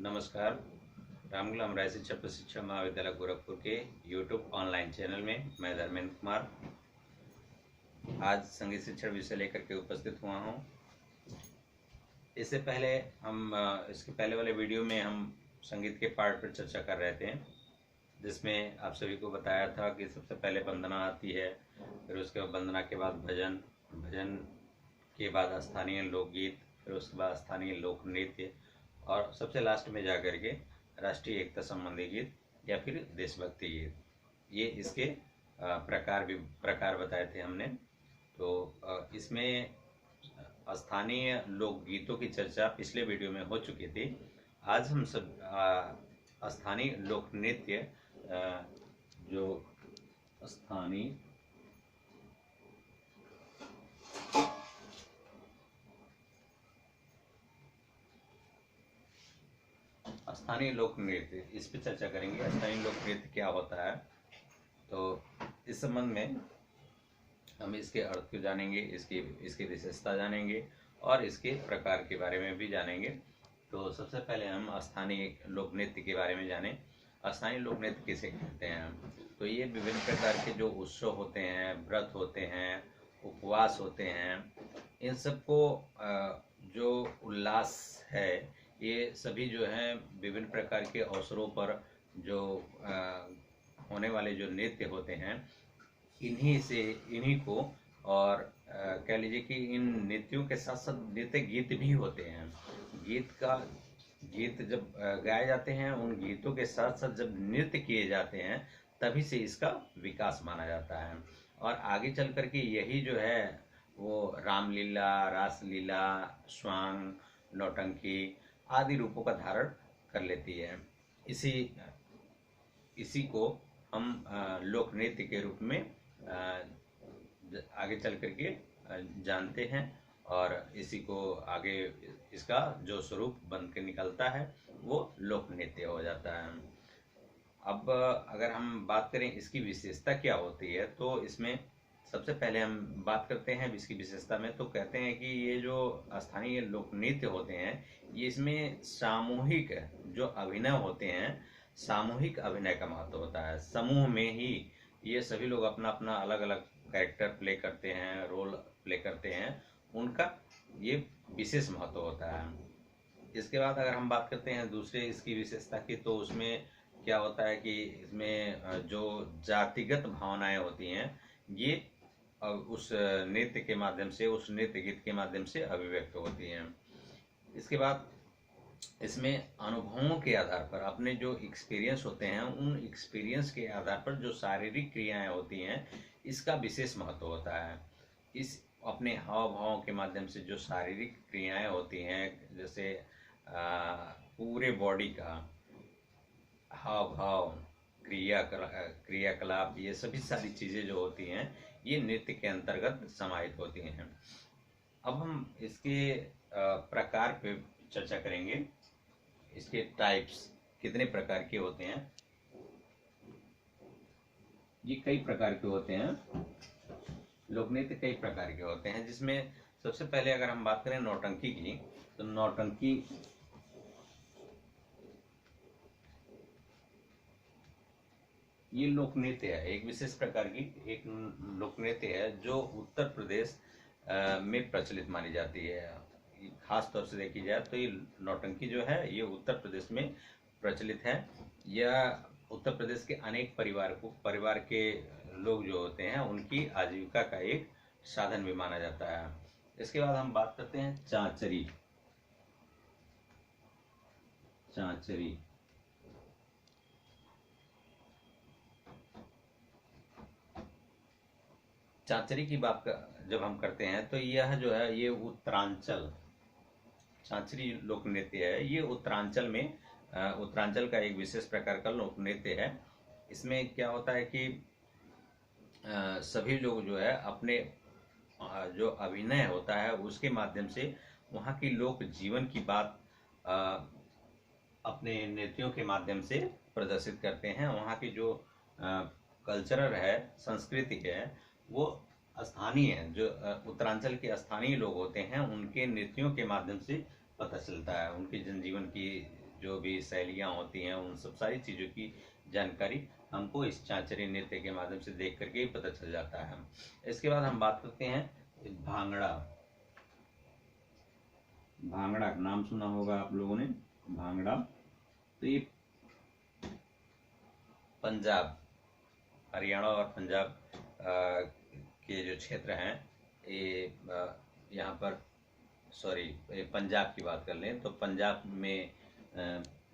नमस्कार। रामगुलाम राय शिक्षा प्रशिक्षण महाविद्यालय गोरखपुर के यूट्यूब ऑनलाइन चैनल में मैं धर्मेंद्र कुमार आज संगीत शिक्षण विषय लेकर के उपस्थित हुआ हूँ। इससे पहले इसके पहले वाले वीडियो में हम संगीत के पार्ट पर चर्चा कर रहे थे, जिसमें आप सभी को बताया था कि सबसे पहले वंदना आती है, फिर उसके बाद वंदना के बाद भजन, भजन के बाद स्थानीय लोकगीत, फिर उसके बाद स्थानीय लोक नृत्य और सबसे लास्ट में जाकर के राष्ट्रीय एकता संबंधी गीत या फिर देशभक्ति गीत। ये इसके प्रकार बताए थे हमने। तो इसमें स्थानीय लोकगीतों की चर्चा पिछले वीडियो में हो चुकी थी। आज हम सब स्थानीय लोक नृत्य जो स्थानीय लोक नृत्य, इस पर चर्चा करेंगे। स्थानीय लोक नृत्य क्या होता है, तो इस संबंध में हम इसके अर्थ को जानेंगे, इसकी विशेषता जानेंगे और इसके प्रकार के बारे में भी जानेंगे। तो सबसे पहले हम स्थानीय लोक नृत्य के बारे में जानें। स्थानीय लोक नृत्य किसे कहते हैं? तो ये विभिन्न प्रकार के जो उत्सव होते हैं, व्रत होते हैं, उपवास होते हैं, इन सबको जो उल्लास है, ये सभी जो हैं विभिन्न प्रकार के अवसरों पर जो होने वाले जो नृत्य होते हैं, इन्हीं को और कह लीजिए कि इन नृत्यों के साथ साथ नृत्य गीत भी होते हैं। गीत जब गाए जाते हैं, उन गीतों के साथ साथ जब नृत्य किए जाते हैं, तभी से इसका विकास माना जाता है। और आगे चल करके यही जो है वो रामलीला, रासलीला, स्वांग, नौटंकी आदि रूपों का धारण कर लेती है। इसी को हम लोक नृत्य के रूप में आगे चल करके जानते हैं और इसी को आगे इसका जो स्वरूप बन के निकलता है वो लोक नृत्य हो जाता है। अब अगर हम बात करें इसकी विशेषता क्या होती है, तो इसमें सबसे पहले हम बात करते हैं इसकी विशेषता में। तो कहते हैं कि ये जो स्थानीय लोक नृत्य होते हैं, ये इसमें सामूहिक जो अभिनय होते हैं, सामूहिक अभिनय का महत्व होता है। समूह में ही ये सभी लोग अपना अपना अलग अलग कैरेक्टर प्ले करते हैं, रोल प्ले करते हैं, उनका ये विशेष महत्व होता है। इसके बाद अगर हम बात करते हैं दूसरे इसकी विशेषता की, तो उसमें क्या होता है कि इसमें जो जातिगत भावनाएं होती हैं, ये उस नृत्य के माध्यम से, उस नृत्य गीत के माध्यम से अभिव्यक्त होती हैं। इसके बाद इसमें अनुभवों के आधार पर, अपने जो एक्सपीरियंस होते हैं, उन एक्सपीरियंस के आधार पर जो शारीरिक क्रियाएं होती हैं, इसका विशेष महत्व होता है। इस अपने हाव भाव के माध्यम से जो शारीरिक क्रियाएं होती हैं, जैसे पूरे बॉडी का हाव भाव, क्रियाकलाप, ये सभी सारी चीज़ें जो होती हैं, ये नृत्य के अंतर्गत समाहित होती हैं। अब हम इसके प्रकार पे चर्चा करेंगे। इसके टाइप्स कितने प्रकार के होते हैं? ये कई प्रकार के होते हैं। लोक नृत्य कई प्रकार के होते हैं, जिसमें सबसे पहले अगर हम बात करें नौटंकी की, तो नौटंकी ये लोक नृत्य है, एक विशेष प्रकार की एक लोक नृत्य है जो उत्तर प्रदेश में प्रचलित मानी जाती है। खास तौर से देखी जाए तो ये नौटंकी जो है, ये उत्तर प्रदेश में प्रचलित है। यह उत्तर प्रदेश के अनेक परिवार के लोग जो होते हैं, उनकी आजीविका का एक साधन भी माना जाता है। इसके बाद हम बात करते हैं चांचरी। चांचरी की बात जब हम करते हैं, तो यह जो है, ये उत्तरांचल चांचरी लोक नृत्य है। ये उत्तरांचल का एक विशेष प्रकार का लोक नृत्य है। इसमें क्या होता है कि सभी लोग जो है अपने जो अभिनय होता है उसके माध्यम से वहाँ की लोक जीवन की बात अपने नृत्यों के माध्यम से प्रदर्शित करते हैं। वहाँ की जो कल्चरल है, संस्कृति है, वो स्थानीय है, जो उत्तरांचल के स्थानीय लोग होते हैं, उनके नृत्यों के माध्यम से पता चलता है। उनके जनजीवन की जो भी शैलियाँ होती हैं उन सब सारी चीज़ों की जानकारी हमको इस चांचरी नृत्य के माध्यम से देख करके ही पता चल जाता है। इसके बाद हम बात करते हैं भांगड़ा। भांगड़ा का नाम सुना होगा आप लोगों ने, भांगड़ा। तो ये पंजाब, हरियाणा और पंजाब के जो क्षेत्र हैं, ये यहाँ पर पंजाब की बात कर लें तो पंजाब में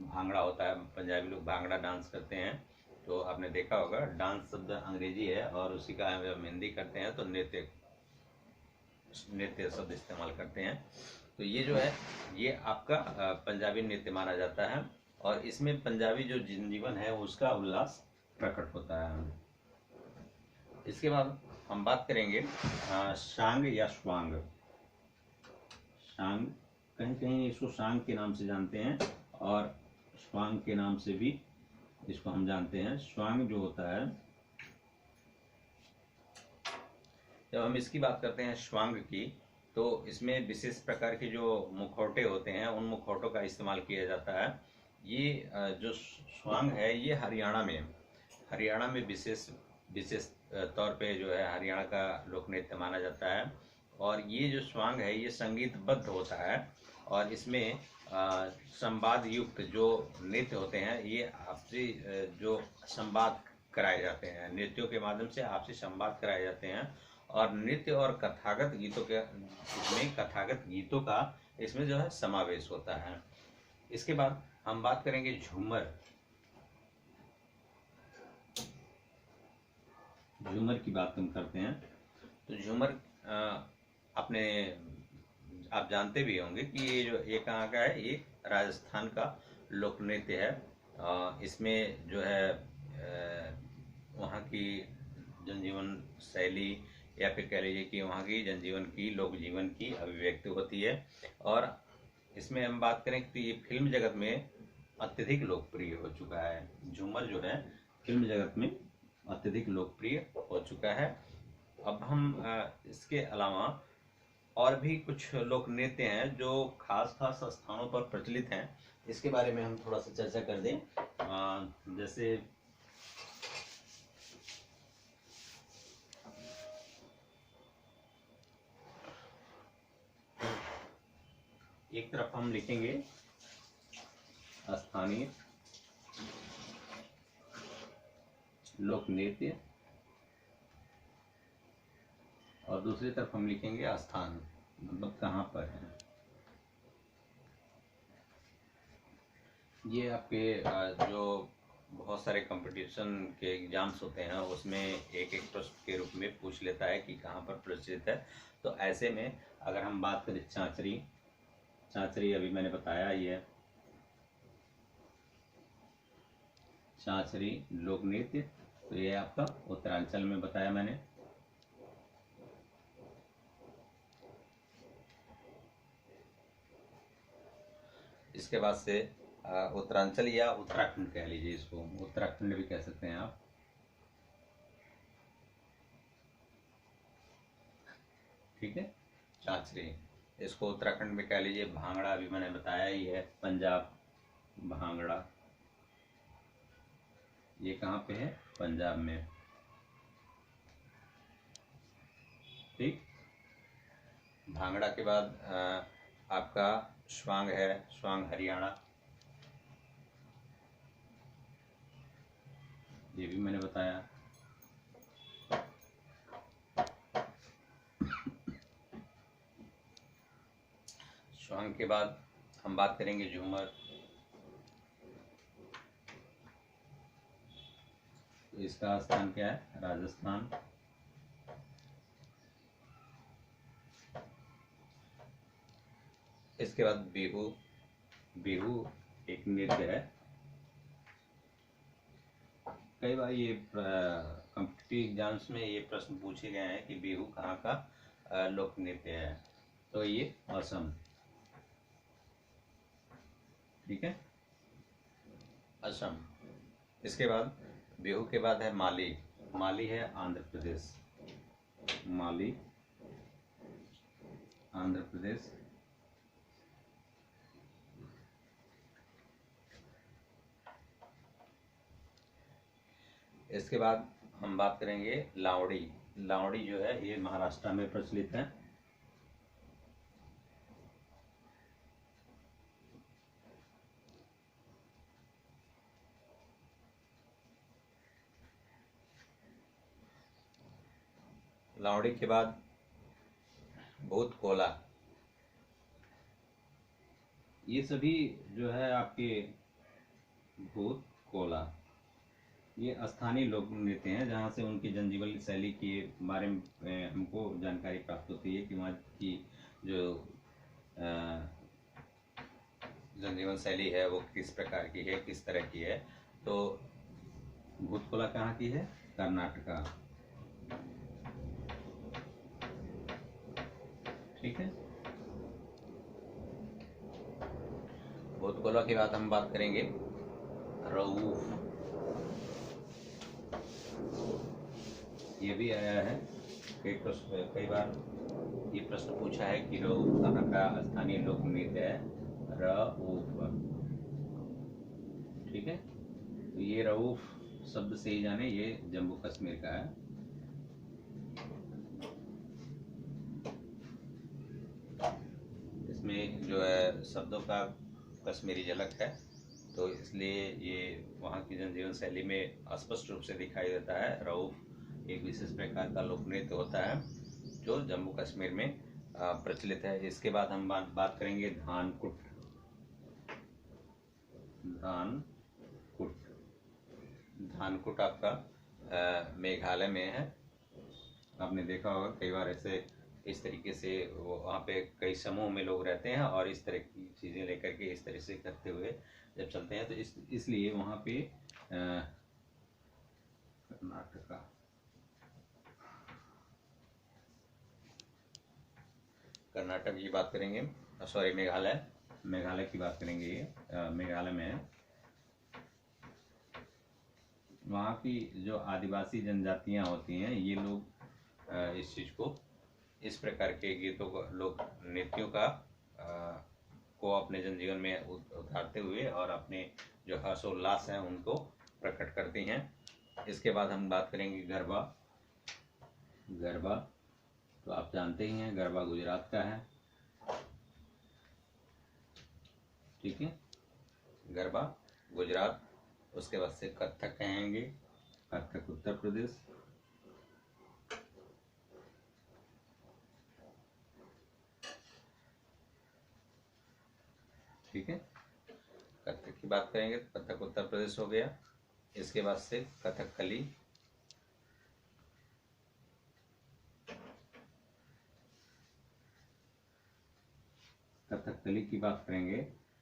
भांगड़ा होता है। पंजाबी लोग भांगड़ा डांस करते हैं। तो आपने देखा होगा, डांस शब्द अंग्रेजी है और उसी का हम हिंदी करते हैं तो नृत्य शब्द इस्तेमाल करते हैं। तो ये जो है ये आपका पंजाबी नृत्य माना जाता है और इसमें पंजाबी जो जनजीवन है उसका उल्लास प्रकट होता है। इसके बाद हम बात करेंगे शांग या स्वांग। शांग, कहीं कहीं इसको शांग के नाम से जानते हैं और स्वांग के नाम से भी इसको हम जानते हैं। स्वांग जो होता है, जब हम इसकी बात करते हैं स्वांग की, तो इसमें विशेष प्रकार के जो मुखौटे होते हैं उन मुखौटों का इस्तेमाल किया जाता है। ये जो स्वांग है ये हरियाणा में विशेष तौर पे जो है हरियाणा का लोक नृत्य माना जाता है। और ये जो स्वांग है ये संगीतबद्ध होता है और इसमें संवाद युक्त जो नृत्य होते हैं ये आपसी जो संवाद कराए जाते हैं, नृत्यों के माध्यम से आपसी संवाद कराए जाते हैं। और नृत्य और कथागत गीतों का इसमें जो है समावेश होता है। इसके बाद हम बात करेंगे झूमर। झूमर की बात हम करते हैं तो झूमर आप जानते भी होंगे कि ये कहाँ का है, ये राजस्थान का लोक नृत्य है। इसमें जो है वहाँ की जनजीवन शैली या फिर कह लीजिए कि वहाँ की जनजीवन की लोक जीवन की अभिव्यक्ति होती है। और इसमें हम बात करें तो ये फिल्म जगत में अत्यधिक लोकप्रिय हो चुका है। झूमर जो है फिल्म जगत में अत्यधिक लोकप्रिय हो चुका है। अब हम इसके अलावा और भी कुछ लोक नृत्य हैं जो खास स्थानों पर प्रचलित हैं, इसके बारे में हम थोड़ा सा चर्चा कर दें। जैसे एक तरफ हम लिखेंगे स्थानीय लोक नृत्य और दूसरी तरफ हम लिखेंगे स्थान, मतलब कहाँ पर है। ये आपके जो बहुत सारे कंपटीशन के एग्जाम्स होते हैं उसमें एक प्रश्न के रूप में पूछ लेता है कि कहाँ पर प्रचलित है। तो ऐसे में अगर हम बात करें चांचरी अभी मैंने बताया ही है, चांचरी लोक नृत्य, तो ये आपका उत्तरांचल में बताया मैंने। इसके बाद से उत्तरांचल या उत्तराखंड कह लीजिए, इसको उत्तराखंड भी कह सकते हैं आप। ठीक है, चांचरी, इसको उत्तराखंड में कह लीजिए। भांगड़ा अभी मैंने बताया ही है, पंजाब भांगड़ा, ये कहाँ पे है, पंजाब में। ठीक, भांगड़ा के बाद आपका स्वांग है, स्वांग हरियाणा, ये भी मैंने बताया। स्वांग के बाद हम बात करेंगे झूमर। तो इसका स्थान क्या है, राजस्थान। इसके बाद बिहू एक नृत्य है। कई बार ये कॉम्पिटिटिव एग्जाम्स में ये प्रश्न पूछे गए हैं कि बिहू कहाँ का लोक नृत्य है, तो ये असम। ठीक है, असम। इसके बाद बिहू के बाद है माली है आंध्र प्रदेश, माली आंध्र प्रदेश। इसके बाद हम बात करेंगे लावड़ी। लावड़ी जो है ये महाराष्ट्र में प्रचलित है। लावड़ी के बाद भूत कोला। ये सभी जो है आपके भूत कोला ये स्थानीय लोक नृत्य हैं, जहाँ से उनकी जनजीवन शैली के बारे में हमको जानकारी प्राप्त होती है कि वहाँ की जो जनजीवन शैली है वो किस प्रकार की है, किस तरह की है। तो भूत कोला कहाँ की है? कर्नाटका। ठीक है। भूत कोला के बाद हम बात करेंगे रऊफ। ये भी आया है कई बार ये प्रश्न पूछा है कि रऊफ कहाँ का स्थानीय लोक नृत्य है? रऊफ। ठीक है। तो ये रऊफ शब्द से ही जाने ये जम्मू कश्मीर का है। इसमें जो है शब्दों का कश्मीरी झलक है, तो इसलिए ये वहाँ की जनजीवन शैली में स्पष्ट रूप से दिखाई देता है। रऊफ एक विशेष प्रकार का लोक नृत्य होता है जो जम्मू कश्मीर में प्रचलित है। इसके बाद हम बात करेंगे धानकुट। धानकुट आपका मेघालय में है। आपने देखा होगा कई बार ऐसे इस तरीके से वो वहाँ पे कई समूह में लोग रहते हैं और इस तरह की चीज़ें लेकर के इस तरह से करते हुए जब चलते हैं, तो इसलिए वहाँ पे कर्नाटक की बात करेंगे, सॉरी मेघालय की बात करेंगे। ये मेघालय में है। वहाँ की जो आदिवासी जनजातियाँ होती हैं ये लोग इस चीज़ को, इस प्रकार के गीतों को, लोक नृत्यों का को अपने जनजीवन में उतारते हुए और अपने जो हर्षोल्लास है उनको प्रकट करती हैं। इसके बाद हम बात करेंगे गरबा। गरबा तो आप जानते ही हैं, गरबा गुजरात का है। ठीक है, गरबा गुजरात। उसके बाद से कथक कहेंगे, कथक उत्तर प्रदेश। ठीक है, कथक की बात करेंगे तो कथक उत्तर प्रदेश हो गया। इसके बाद से कथकली। कथकली की बात करेंगे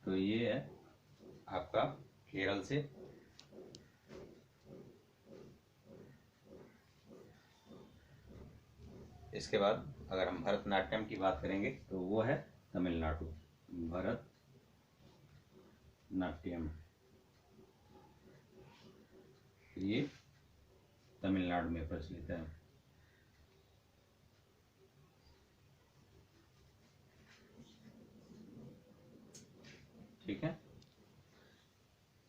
तो ये है आपका केरल से। इसके बाद अगर हम भरतनाट्यम की बात करेंगे तो वो है तमिलनाडु। भरतनाट्यम ये तमिलनाडु में प्रचलित है। ठीक है,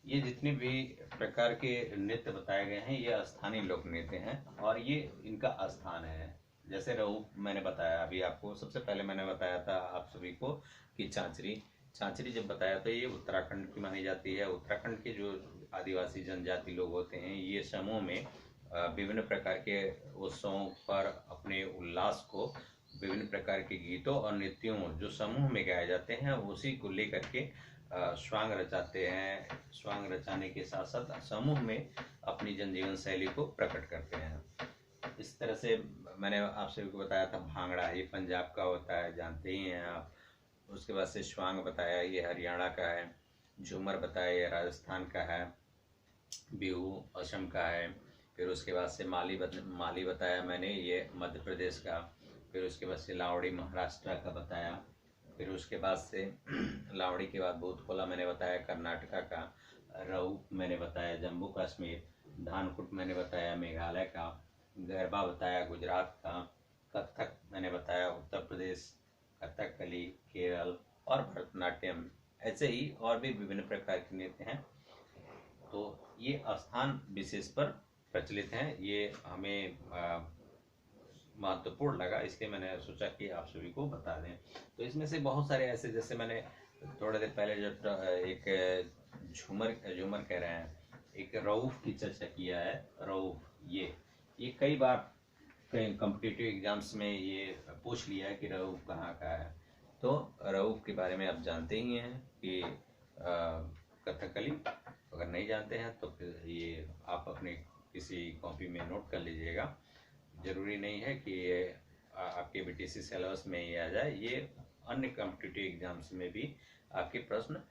ये जितने भी प्रकार के नृत्य बताए गए हैं ये स्थानीय लोक नृत्य हैं और ये इनका स्थान है। जैसे रऊफ मैंने बताया अभी आपको, सबसे पहले मैंने बताया था आप सभी को कि चांचरी जब बताया तो ये उत्तराखंड की मानी जाती है। उत्तराखंड के जो आदिवासी जनजाति लोग होते हैं ये समूह में विभिन्न प्रकार के उत्सवों पर अपने उल्लास को विभिन्न प्रकार के गीतों और नृत्यों जो समूह में गाए जाते हैं उसी को लेकर के स्वांग रचाते हैं। स्वांग रचाने के साथ साथ समूह में अपनी जनजीवन शैली को प्रकट करते हैं। इस तरह से मैंने आप सभी को बताया था भांगड़ा, ये पंजाब का होता है, जानते ही हैं आप। उसके बाद से स्वांग बताया ये हरियाणा का है। झूमर बताया ये राजस्थान का है। बिहू असम का है। फिर उसके बाद से माली बताया मैंने, ये मध्य प्रदेश का। फिर उसके बाद से लावड़ी महाराष्ट्र का बताया। फिर उसके बाद से लावड़ी के बाद भूत कोला मैंने बताया कर्नाटका का। रऊफ मैंने बताया जम्मू कश्मीर। धानकुट मैंने बताया मेघालय का। गरबा बताया गुजरात का। कथक मैंने बताया उत्तर प्रदेश। कथकली केरल और भरतनाट्यम, ऐसे ही और भी विभिन्न प्रकार के नृत्य हैं। तो ये स्थान विशेष पर प्रचलित हैं, ये हमें महत्वपूर्ण लगा, इसलिए मैंने सोचा कि आप सभी को बता दें। तो इसमें से बहुत सारे ऐसे, जैसे मैंने थोड़ी देर पहले जो एक झूमर झूमर कह रहे हैं, एक रऊफ की चर्चा किया है। रऊफ ये कई बार कई कॉम्पिटिटिव एग्जाम्स में ये पूछ लिया है कि रऊफ कहाँ का है। तो रऊफ के बारे में आप जानते ही हैं कि कथकली, अगर नहीं जानते हैं तो फिर ये आप अपने किसी कॉपी में नोट कर लीजिएगा। जरूरी नहीं है कि ये आपके बीटीसी सिलेबस में ही आ जाए, ये अन्य कॉम्पिटिटिव एग्जाम्स में भी आपके प्रश्न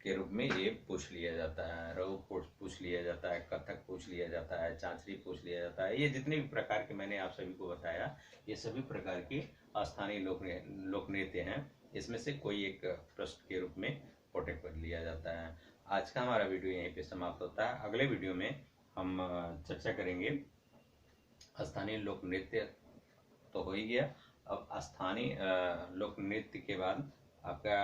के रूप में ये पूछ लिया जाता है। रऊफ पूछ लिया जाता है, कथक पूछ लिया जाता है, चांचरी पूछ लिया जाता है। ये जितने भी प्रकार के मैंने आप सभी को बताया, ये सभी प्रकार की स्थानीय लोक नृत्य हैं। इसमें से कोई एक प्रश्न के रूप में कोटेड कर लिया जाता है। आज का हमारा वीडियो यहीं पे समाप्त होता है। अगले वीडियो में हम चर्चा करेंगे स्थानीय लोक नृत्य, तो हो ही गया। अब स्थानीय लोक नृत्य के बाद आपका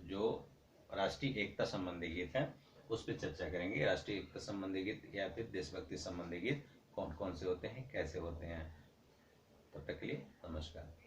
जो राष्ट्रीय एकता संबंधी गीत है उस पर चर्चा करेंगे। राष्ट्रीय एकता संबंधी गीत या फिर देशभक्ति संबंधी गीत कौन कौन से होते हैं, कैसे होते हैं। तब तक के लिए नमस्कार।